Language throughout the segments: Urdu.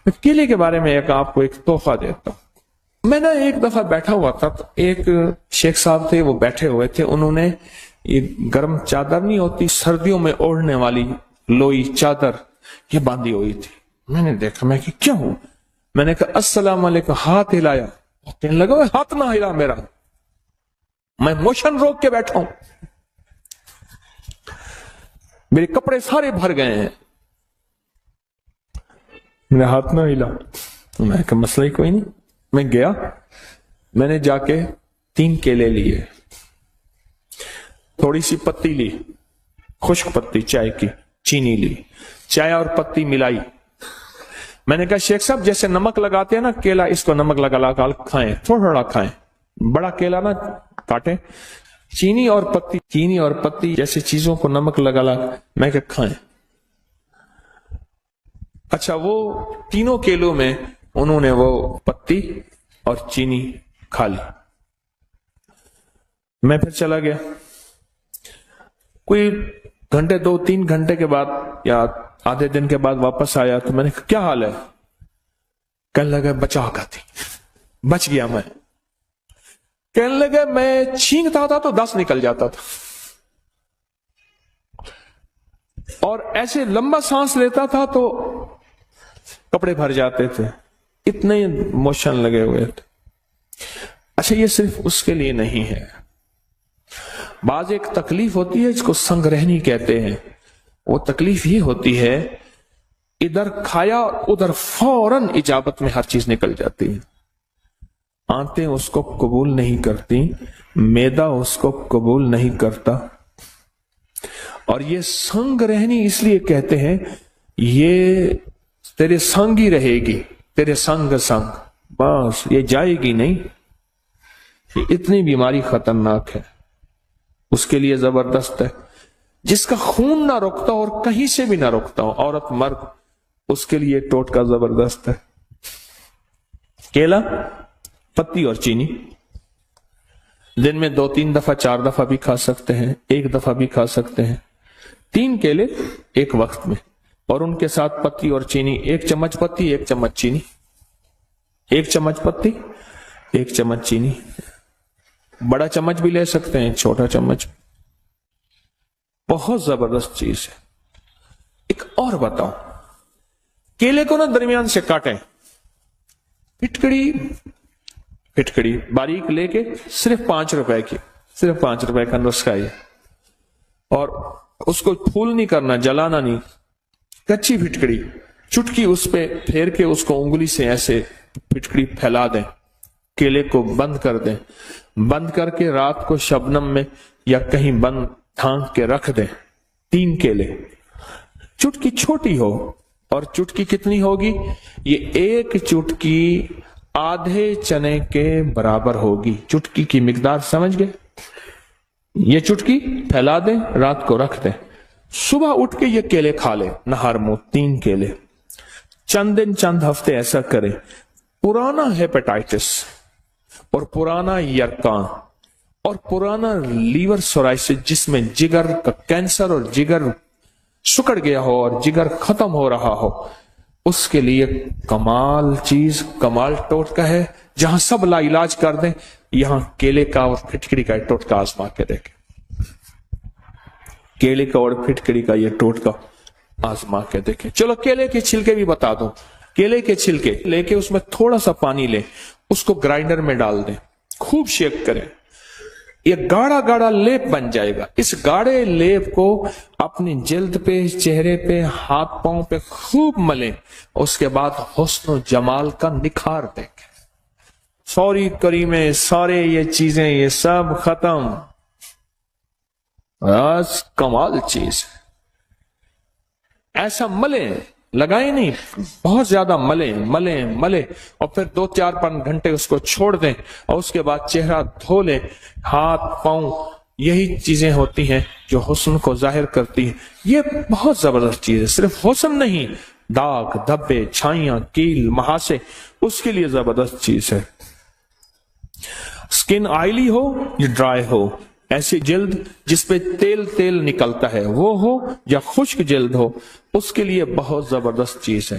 میں کیلے کے بارے میں آپ کو ایک تحفہ دیتا ہوں۔ میں نے ایک دفعہ بیٹھا ہوا تھا، تو ایک شیخ صاحب تھے، وہ بیٹھے ہوئے تھے، انہوں نے یہ گرم چادر نہیں ہوتی سردیوں میں اوڑھنے والی لوئی چادر، یہ باندھی ہوئی تھی۔ میں نے دیکھا، میں کہ کیا ہوں؟ میں نے کہا السلام علیکم، ہاتھ ہلایا، کہنے لگا ہاتھ نہ ہلا میرا، میں موشن روک کے بیٹھا ہوں، میرے کپڑے سارے بھر گئے ہیں، میرا ہاتھ نہ ہلا۔ میں کہا مسئلہ ہی کوئی نہیں۔ میں گیا، میں نے جا کے 3 کیلے لیے، تھوڑی سی پتی لی، خشک پتی چائے کی، چینی لی، چائے اور پتی ملائی۔ میں نے کہا شیخ صاحب جیسے نمک لگاتے ہیں نا کیلا، اس کو نمک لگا کھائیں، تھوڑا تھوڑا کھائیں، بڑا کیلا نہ کاٹیں۔ چینی اور پتی جیسے چیزوں کو نمک لگا میں کہ کھائیں۔ اچھا، وہ تینوں کیلوں میں انہوں نے وہ پتی اور چینی کھا لی۔ میں پھر چلا گیا، کوئی گھنٹے 2-3 گھنٹے کے بعد یا آدھے دن کے بعد واپس آیا، تو میں نے کہا کیا حال ہے؟ کہنے لگا بچا کھاتی، بچ گیا میں۔ کہنے لگا میں چھینکتا تھا تو 10 نکل جاتا تھا، اور ایسے لمبا سانس لیتا تھا تو کپڑے بھر جاتے تھے، اتنے موشن لگے ہوئے تھے۔ اچھا، یہ صرف اس کے لیے نہیں ہے، بعض ایک تکلیف ہوتی ہے، اس کو سنگ رہنی کہتے ہیں۔ وہ تکلیف یہ ہوتی ہے ادھر کھایا ادھر فوراً اجابت میں ہر چیز نکل جاتی ہے، آنتیں اس کو قبول نہیں کرتی، معدہ اس کو قبول نہیں کرتا، اور یہ سنگ رہنی اس لیے کہتے ہیں یہ تیرے سنگ ہی رہے گی، تیرے سنگ، بس یہ جائے گی نہیں۔ یہ اتنی بیماری خطرناک ہے، اس کے لیے زبردست ہے۔ جس کا خون نہ رکتا اور کہیں سے بھی نہ رکتا ہو، عورت مرد، اس کے لیے ٹوٹکا زبردست ہے۔ کیلا، پتی اور چینی دن میں 2-3 دفعہ 4 دفعہ بھی کھا سکتے ہیں، 1 دفعہ بھی کھا سکتے ہیں۔ 3 کیلے ایک وقت میں، اور ان کے ساتھ پتی اور چینی، 1 چمچ پتی 1 چمچ چینی، 1 چمچ پتی 1 چمچ چینی، بڑا چمچ بھی لے سکتے ہیں، چھوٹا چمچ، بہت زبردست چیز ہے۔ ایک اور بتاؤں، کیلے کو نا درمیان سے کاٹیں، پھٹکڑی باریک لے کے، صرف 5 روپے کی، صرف 5 روپے کا نسخہ ہے، اور اس کو پھول نہیں کرنا، جلانا نہیں، کچی پھٹکڑی، چٹکی اس پہ پھیر کے اس کو انگلی سے ایسے پھٹکڑی پھیلا دیں، کیلے کو بند کر دیں، بند کر کے رات کو شبنم میں یا کہیں بند ڈھانک کے رکھ دیں۔ 3 کیلے، چٹکی چھوٹی ہو، اور چٹکی کتنی ہوگی؟ یہ 1 چٹکی آدھے چنے کے برابر ہوگی۔ چٹکی کی مقدار سمجھ گئے؟ یہ چٹکی پھیلا دیں، رات کو رکھ دیں، صبح اٹھ کے یہ کیلے کھا لیں، نہار منہ 3 کیلے، چند دن چند ہفتے ایسا کریں۔ پرانا ہیپیٹائٹس اور پرانا یرقاں اور پرانا لیور سورائسس، جس میں جگر کا کینسر اور جگر سکڑ گیا ہو اور جگر ختم ہو رہا ہو، اس کے لیے کمال چیز، کمال ٹوٹکا ہے۔ جہاں سب لا علاج کر دیں، یہاں کیلے کا اور پھٹکڑی کا ٹوٹکا آزما کے دیکھیں۔ کیلے کا اور پھٹکڑی کا یہ ٹوٹکا آزما کے دیکھیں۔ چلو کیلے کے چھلکے بھی بتا دوں۔ کیلے کے چھلکے لے کے اس میں تھوڑا سا پانی لیں، اس کو گرائنڈر میں ڈال دیں، خوب شیک کریں، یہ گاڑا گاڑا لیپ بن جائے گا۔ اس گاڑے لیپ کو اپنی جلد پہ، چہرے پہ، ہاتھ پاؤں پہ خوب ملیں، اس کے بعد حسن و جمال کا نکھار دیکھیں۔ سوری کریمیں، سارے یہ چیزیں، یہ سب ختم، بس کمال چیز۔ ایسا ملیں، لگائیں نہیں، بہت زیادہ ملیں، اور پھر 2-4 گھنٹے اس کو چھوڑ دیں، اور اس کے بعد چہرہ دھو لیں، ہاتھ پاؤں، یہی چیزیں ہوتی ہیں جو حسن کو ظاہر کرتی ہیں۔ یہ بہت زبردست چیز ہے، صرف حسن نہیں، داغ، دھبے، چھائیاں، کیل، مہاسے، اس کے لیے زبردست چیز ہے۔ سکن آئلی ہو یا ڈرائی ہو، ایسی جلد جس پہ تیل نکلتا ہے وہ ہو، یا خشک جلد ہو، اس کے لیے بہت زبردست چیز ہے۔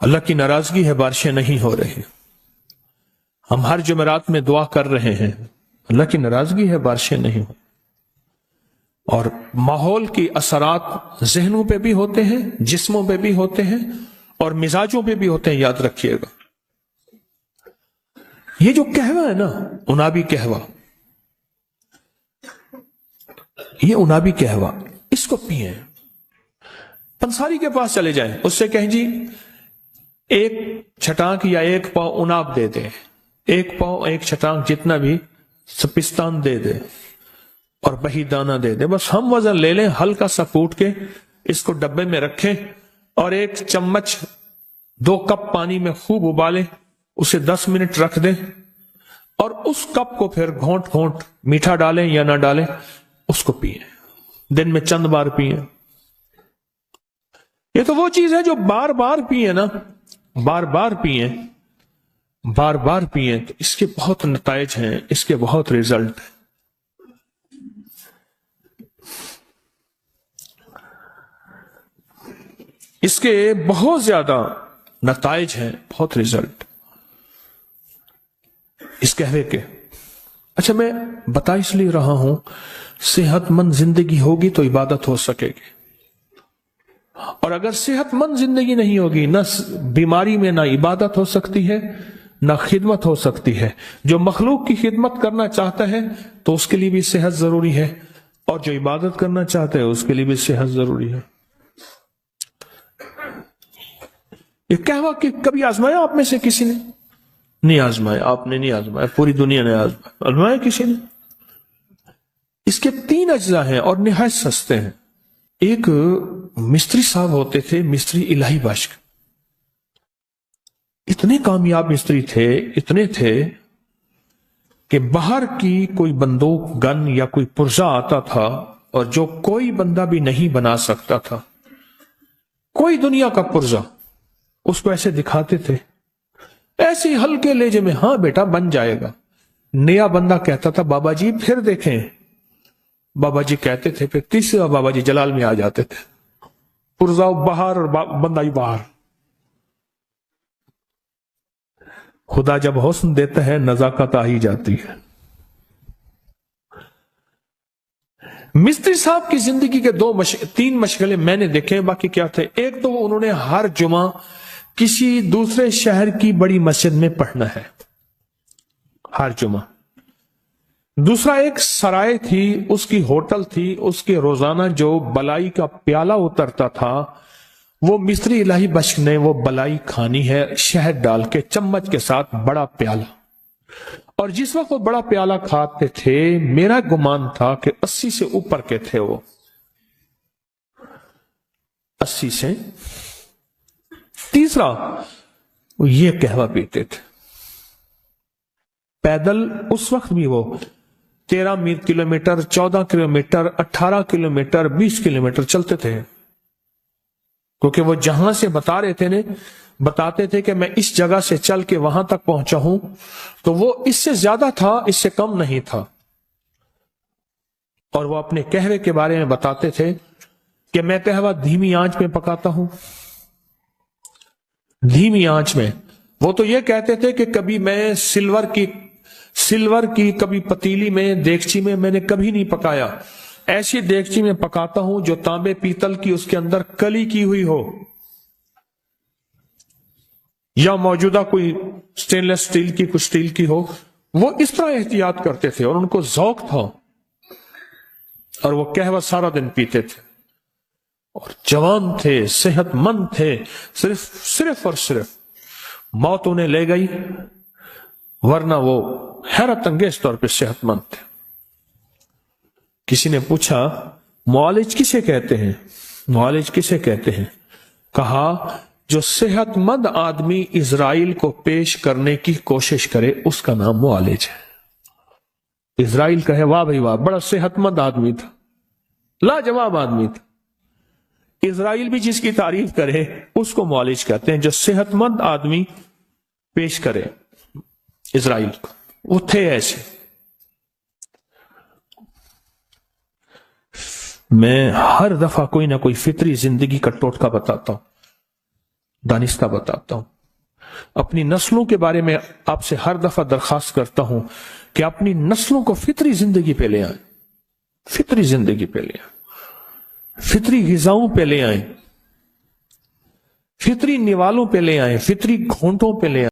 اللہ کی ناراضگی ہے، بارشیں نہیں ہو رہی. ہم ہر جمعرات میں دعا کر رہے ہیں، اللہ کی ناراضگی ہے، بارشیں نہیں ہو. اور ماحول کی اثرات ذہنوں پہ بھی ہوتے ہیں، جسموں پہ بھی ہوتے ہیں، اور مزاجوں پہ بھی ہوتے ہیں. یاد رکھیے گا، یہ جو قہوہ ہے نا، انابی قہوہ، یہ انابی قہوہ، اس کو پیئیں. پنساری کے پاس چلے جائیں، اس سے کہیں جی ایک چھٹانک یا ایک پاؤ اناب دے دے، ایک پاؤ ایک چھٹانک جتنا بھی سپستان دے دے، اور بہی دانہ دے دے. بس ہم وزن لے لیں، ہلکا سا کوٹ کے اس کو ڈبے میں رکھیں، اور 1 چمچ 2 کپ پانی میں خوب ابالیں، اسے 10 منٹ رکھ دیں، اور اس کپ کو پھر گھونٹ گھونٹ میٹھا ڈالیں یا نہ ڈالیں اس کو پیئیں. دن میں چند بار پیئیں. یہ تو وہ چیز ہے جو بار بار پیئیں نا، بار بار پیئیں، بار بار پیئیں، تو اس کے بہت نتائج ہیں، اس کے بہت ریزلٹ ہیں. اس کے بہت زیادہ نتائج ہیں، بہت ریزلٹ اس قہوے کے. اچھا، میں بتا اس لیے رہا ہوں، صحت مند زندگی ہوگی تو عبادت ہو سکے گی، اور اگر صحت مند زندگی نہیں ہوگی، نہ بیماری میں نہ عبادت ہو سکتی ہے، نہ خدمت ہو سکتی ہے. جو مخلوق کی خدمت کرنا چاہتا ہے تو اس کے لیے بھی صحت ضروری ہے، اور جو عبادت کرنا چاہتا ہے اس کے لیے بھی صحت ضروری ہے. یہ قہوہ کہ کبھی آزمایا آپ میں سے کسی نے؟ نہیں آزمایا، آپ نے نہیں آزمایا، پوری دنیا نے آزمایا کسی نے؟ اس کے 3 اجزاء ہیں اور نہایت سستے ہیں. ایک مستری صاحب ہوتے تھے، مستری الہی بخش، اتنے کامیاب مستری تھے، اتنے تھے کہ باہر کی کوئی بندوق، گن یا کوئی پرزہ آتا تھا، اور جو کوئی بندہ بھی نہیں بنا سکتا تھا، کوئی دنیا کا پرزہ، اس کو ایسے دکھاتے تھے، ایسے ہلکے لہجے میں، ہاں بیٹا بن جائے گا. نیا بندہ کہتا تھا بابا جی پھر دیکھیں، بابا جی کہتے تھے، پھر تیسرا بابا جی جلال میں آ جاتے تھے، پرزا باہر اور بندہ ہی باہر. خدا جب حسن دیتا ہے نزاکت آ ہی جاتی ہے. مستری صاحب کی زندگی کے 3 مشغلے میں نے دیکھے، باقی کیا تھے؟ ایک تو انہوں نے ہر جمعہ کسی دوسرے شہر کی بڑی مسجد میں پڑھنا ہے، ہر جمعہ. دوسرا ایک سرائے تھی، اس کی ہوٹل تھی، اس کے روزانہ جو بلائی کا پیالہ اترتا تھا، وہ مستری الہی بخش نے وہ بلائی کھانی ہے، شہد ڈال کے چمچ کے ساتھ، بڑا پیالہ. اور جس وقت وہ بڑا پیالہ کھاتے تھے، میرا گمان تھا کہ 80 سے اوپر کے تھے، وہ 80 سے. تیسرا، وہ یہ قہوہ پیتے تھے پیدل. اس وقت بھی وہ 13 کلومیٹر، 14 کلومیٹر، 18 کلومیٹر، 20 کلومیٹر چلتے تھے، کیونکہ وہ جہاں سے بتاتے تھے کہ میں اس جگہ سے چل کے وہاں تک پہنچا ہوں، تو وہ اس سے زیادہ تھا، اس سے کم نہیں تھا. اور وہ اپنے قہوے کے بارے میں بتاتے تھے کہ میں قہوہ دھیمی آنچ میں پکاتا ہوں، دھیمی آنچ میں. وہ تو یہ کہتے تھے کہ کبھی میں سلور کی کبھی پتیلی میں، دیگچی میں نے کبھی نہیں پکایا، ایسی دیگچی میں پکاتا ہوں جو تانبے پیتل کی، اس کے اندر کلی کی ہوئی ہو، یا موجودہ کوئی سٹین لیس سٹیل کی، کچھ سٹیل کی ہو. وہ اس طرح احتیاط کرتے تھے، اور ان کو ذوق تھا، اور وہ قہوہ سارا دن پیتے تھے، اور جوان تھے، صحت مند تھے. صرف اور صرف موت انہیں لے گئی، ورنہ وہ حیرت انگیز طور پہ صحت مند تھے. کسی نے پوچھا معالج کسے کہتے ہیں؟ معالج کسے کہتے ہیں؟ کہا جو صحت مند آدمی اسرائیل کو پیش کرنے کی کوشش کرے، اس کا نام معالج ہے. اسرائیل کہے واہ بھائی واہ، بڑا صحت مند آدمی تھا، لاجواب آدمی تھا. اسرائیل بھی جس کی تعریف کرے اس کو معالج کہتے ہیں، جو صحت مند آدمی پیش کرے اسرائیل کو. وہ تھے ایسے. میں ہر دفعہ کوئی نہ کوئی فطری زندگی کا ٹوٹکا بتاتا ہوں. دانستہ بتاتا ہوں. اپنی نسلوں کے بارے میں آپ سے ہر دفعہ درخواست کرتا ہوں کہ اپنی نسلوں کو فطری زندگی پہ لے آئیں. فطری زندگی پہ لے آئیں, فطری غذاؤں پہ لے آئیں, فطری نوالوں پہ لے آئیں, فطری گھونٹوں پہ لے آئیں.